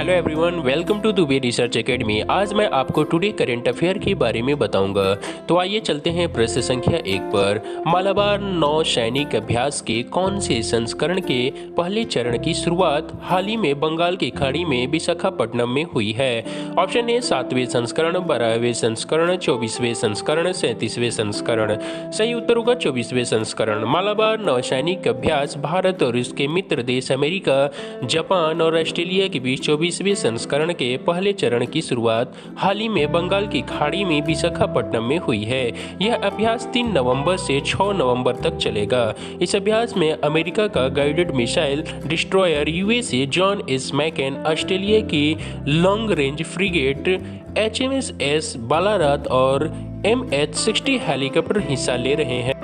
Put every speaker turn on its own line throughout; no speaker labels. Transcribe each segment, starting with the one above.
Hello everyone, welcome to Dubey research academy. आज मैं आपको टुडे करंट अफेयर के बारे में बताऊंगा। तो आइए चलते हैं प्रश्न संख्या 1 पर। मालाबार नौ सैनिक अभ्यास के कौन से संस्करण के पहले चरण की शुरुआत हाल ही में बंगाल की खाड़ी में विशाखापट्टनम में हुई है? ऑप्शन ए 7वें संस्करण, 12वें संस्करण, 24वें संस्करण, 37वें संस्करण। सही उत्तर होगा 24वें संस्करण। मालाबार नौ सैनिक अभ्यास भारत और उसके मित्र देश अमेरिका, जापान और ऑस्ट्रेलिया के बीच 24वें संस्करण के पहले चरण की शुरुआत हाल ही में बंगाल की खाड़ी में विशाखापट्टनम में हुई है। यह अभ्यास 3 नवंबर से 6 नवंबर तक चलेगा। इस अभ्यास में अमेरिका का guided missile destroyer USA John S McCain, Australia की long range frigate HMS Ballarat और MH-60 हेलीकॉप्टर हिस्सा ले रहे हैं।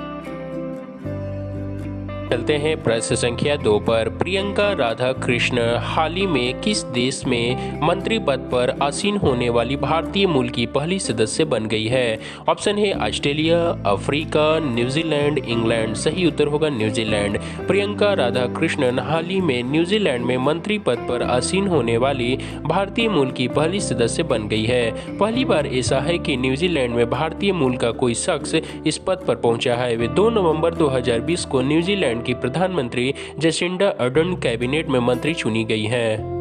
चलते हैं प्रश्न संख्या 2 पर। प्रियंका राधा कृष्ण हाल ही में किस देश में मंत्री पद पर आसीन होने वाली भारतीय मूल की पहली सदस्य बन गई है? ऑप्शन है ऑस्ट्रेलिया, अफ्रीका, न्यूजीलैंड, इंग्लैंड। सही उत्तर होगा न्यूजीलैंड। प्रियंका राधा कृष्णन हाल ही में न्यूजीलैंड में मंत्री पद पर आसीन होने वाली भारतीय मूल की पहली सदस्य बन गई है। पहली बार ऐसा है कि न्यूजीलैंड में भारतीय मूल का कोई शख्स इस पद पर पहुंचा है। वे 2 नवंबर 2020 को न्यूजीलैंड की प्रधानमंत्री जेसिंडा अर्डर्न कैबिनेट में मंत्री चुनी गई हैं।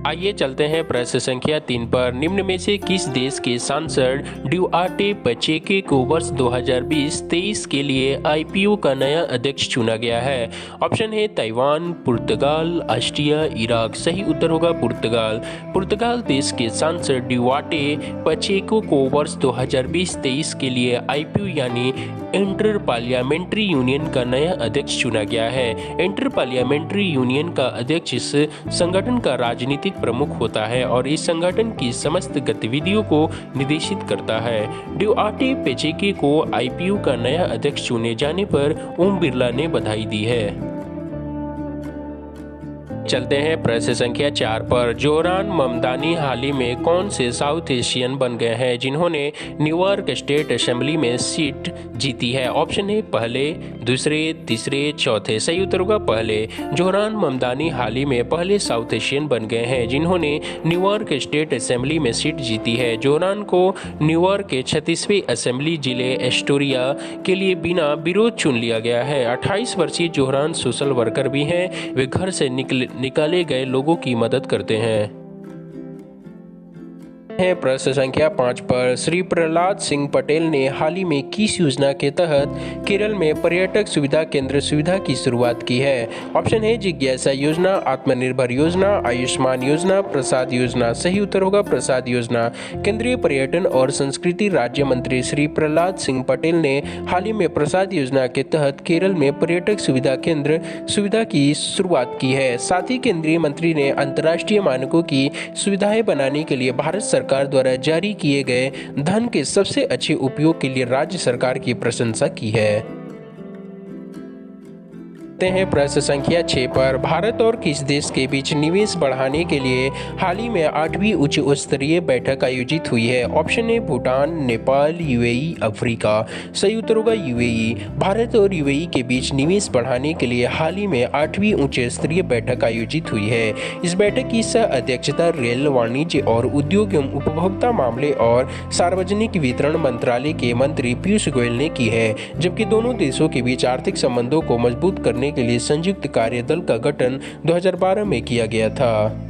आइए चलते हैं प्रश्न संख्या 3 पर। निम्न में से किस देश के सांसद ड्यूआर्टे पचेको को वर्ष 2020-23 के लिए IPU का नया अध्यक्ष चुना गया है? ऑप्शन है ताइवान, पुर्तगाल, ऑस्ट्रिया, इराक। सही उत्तर होगा पुर्तगाल। पुर्तगाल देश के सांसद ड्यूआर्टे पचेको को वर्ष 2020-23 के लिए IPU यानी इंटर पार्लियामेंट्री यूनियन का नया अध्यक्ष चुना गया है। इंटर पार्लियामेंट्री यूनियन का अध्यक्ष इस संगठन का राजनीतिक प्रमुख होता है और इस संगठन की समस्त गतिविधियों को निर्देशित करता है। ड्यूआर्टे पेचेको को IPU का नया अध्यक्ष चुने जाने पर ओम बिरला ने बधाई दी है। चलते हैं प्रश्न संख्या 4 पर। जोहरान ममदानी हाल ही में कौन से साउथ एशियन बन गए हैं जिन्होंने न्यूयॉर्क स्टेट असेंबली में सीट जीती है? ऑप्शन है पहले, दूसरे, तीसरे, चौथे। सही उत्तर होगा पहले। जोहरान ममदानी हाल ही में पहले साउथ एशियन बन गए हैं जिन्होंने न्यूयॉर्क स्टेट असेंबली में सीट जीती है। जोहरान को न्यूयॉर्क के 36वें असेंबली जिले एस्टोरिया के लिए बिना विरोध चुन लिया गया है। 28 वर्षीय जोहरान सोशल वर्कर भी हैं। वे घर से निकाले गए लोगों की मदद करते हैं। प्रश्न संख्या 5 पर। श्री प्रहलाद सिंह पटेल ने हाल ही में किस योजना के तहत केरल में पर्यटक सुविधा केंद्र सुविधा की शुरुआत की है? ऑप्शन है जिज्ञासा योजना, आत्मनिर्भर योजना, आयुष्मान योजना, प्रसाद योजना। सही उत्तर होगा प्रसाद योजना। केंद्रीय पर्यटन और संस्कृति राज्य मंत्री श्री प्रहलाद सिंह पटेल ने हाल ही में प्रसाद योजना के तहत केरल में पर्यटक सुविधा केंद्र सुविधा की शुरुआत की है। साथ ही केंद्रीय मंत्री ने अंतर्राष्ट्रीय मानकों की सुविधाएं बनाने के लिए भारत सरकार द्वारा जारी किए गए धन के सबसे अच्छे उपयोग के लिए राज्य सरकार की प्रशंसा की है। प्रश्न संख्या 6 पर। भारत और किस देश के बीच निवेश बढ़ाने के लिए हाल ही में 8वीं उच्च स्तरीय बैठक आयोजित हुई है? ऑप्शन है भूटान, नेपाल, UAE, अफ्रीका। सही उत्तर होगा UAE। भारत और UAE के बीच निवेश बढ़ाने के लिए हाल ही में 8वीं उच्च स्तरीय बैठक आयोजित हुई है। इस बैठक की सह अध्यक्षता रेल, वाणिज्य और उद्योग एवं उपभोक्ता मामले और सार्वजनिक वितरण मंत्रालय के मंत्री पीयूष गोयल ने की है, जबकि दोनों देशों के बीच आर्थिक संबंधों को मजबूत करने के लिए संयुक्त कार्यदल का गठन 2012 में किया गया था।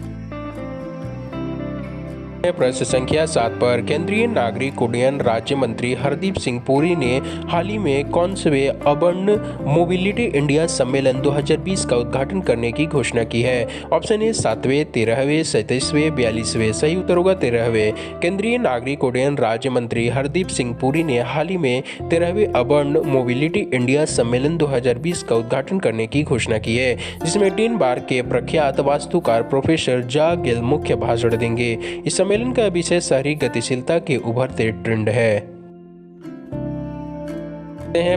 प्रश्न संख्या 7 पर। केंद्रीय नागरिक उड्डयन राज्य मंत्री हरदीप सिंह पुरी ने हाल ही में कौनसवें अर्बन मोबिलिटी इंडिया सम्मेलन 2020 का उद्घाटन करने की घोषणा की है? ऑप्शन है 7वें, 13वें, 37वें, 42वें। सही उत्तर होगा 13वें। केंद्रीय नागरिक उड्डयन राज्य मंत्री हरदीप सिंह पुरी ने हाल ही में 13वें अर्बन मोबिलिटी इंडिया सम्मेलन 2020 का उद्घाटन करने की घोषणा की है, जिसमें 3 बार के प्रख्यात वास्तुकार प्रोफेसर जा गेल मुख्य भाषण देंगे। इस सम्मेलन का विषय शहरी गतिशीलता के उभरते ट्रेंड है।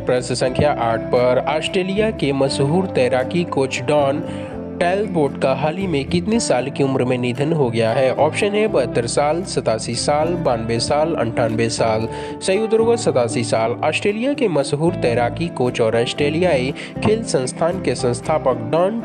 प्रश्न संख्या 8 पर। ऑस्ट्रेलिया के मशहूर तैराकी कोच डॉन टैलबोट का हाल ही में कितने साल की उम्र में निधन हो गया है? ऑप्शन है 72 साल, 87 साल, 92 साल, 98 साल। सही उत्तर होगा 87 साल। ऑस्ट्रेलिया के मशहूर तैराकी कोच और ऑस्ट्रेलियाई खेल संस्थान के संस्थापक डॉन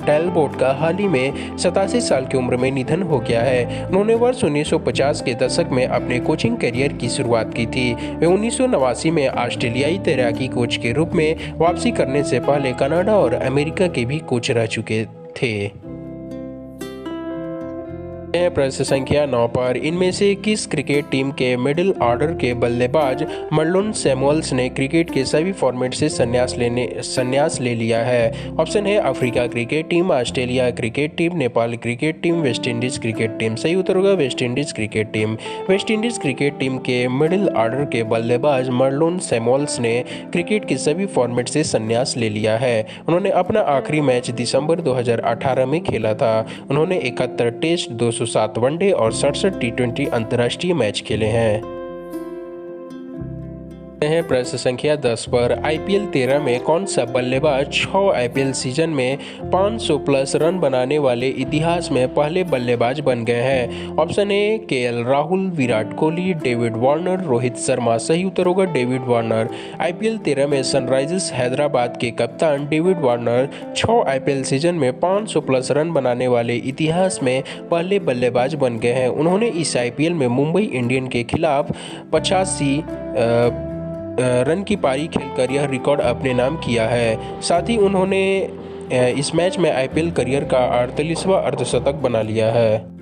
टैलबोट का हाल ही में 87 साल की उम्र में निधन हो गया है। उन्होंने वर्ष 1950 के दशक में अपने कोचिंग करियर की शुरुआत की थी। वे 1989 में ऑस्ट्रेलियाई तैराकी कोच के रूप में वापसी करने से पहले कनाडा और अमेरिका के भी कोच रह चुके थे। प्रश्न संख्या 9 पर इनमें से किस क्रिकेट टीम के मिडिल ऑर्डर के बल्लेबाज मर्लोन सैमुअल्स ने क्रिकेट के सभी फॉर्मेट से संन्यास ले लिया है? ऑप्शन है Africa cricket team, Australia cricket team, Nepal cricket team, West Indies cricket team. सही उत्तर होगा West Indies cricket team. West Indies cricket team के मिडिल ऑर्डर के बल्लेबाज मर्लोन सैमुअल्स ने क्रिकेट के सभी फॉर्मेट से संन्यास ले लिया है। उन्होंने अपना आखिरी मैच दिसंबर 2018 में खेला था। उन्होंने 71 टेस्ट, 207 वनडे और 67 टी20 अंतर्राष्ट्रीय मैच खेले हैं। प्रश्न संख्या 10 पर आईपीएल 13 में कौन सा बल्लेबाज 6 आईपीएल सीजन में 500 प्लस रन बनाने वाले इतिहास में पहले बल्लेबाज बन गए हैं? ऑप्शन है KL Rahul, Virat Kohli, David Warner, Rohit Sharma. सही उत्तर होगा डेविड वार्नर। आईपीएल 13 में सनराइजर्स हैदराबाद के कप्तान डेविड वार्नर 6 आईपीएल सीजन में 500 प्लस रन बनाने वाले इतिहास में पहले बल्लेबाज बन गए हैं। उन्होंने इस आईपीएल में मुंबई इंडियन के खिलाफ 85 रन की पारी खेलकर यह रिकॉर्ड अपने नाम किया है। साथ ही उन्होंने इस मैच में आईपीएल करियर का 48वां अर्धशतक बना लिया है।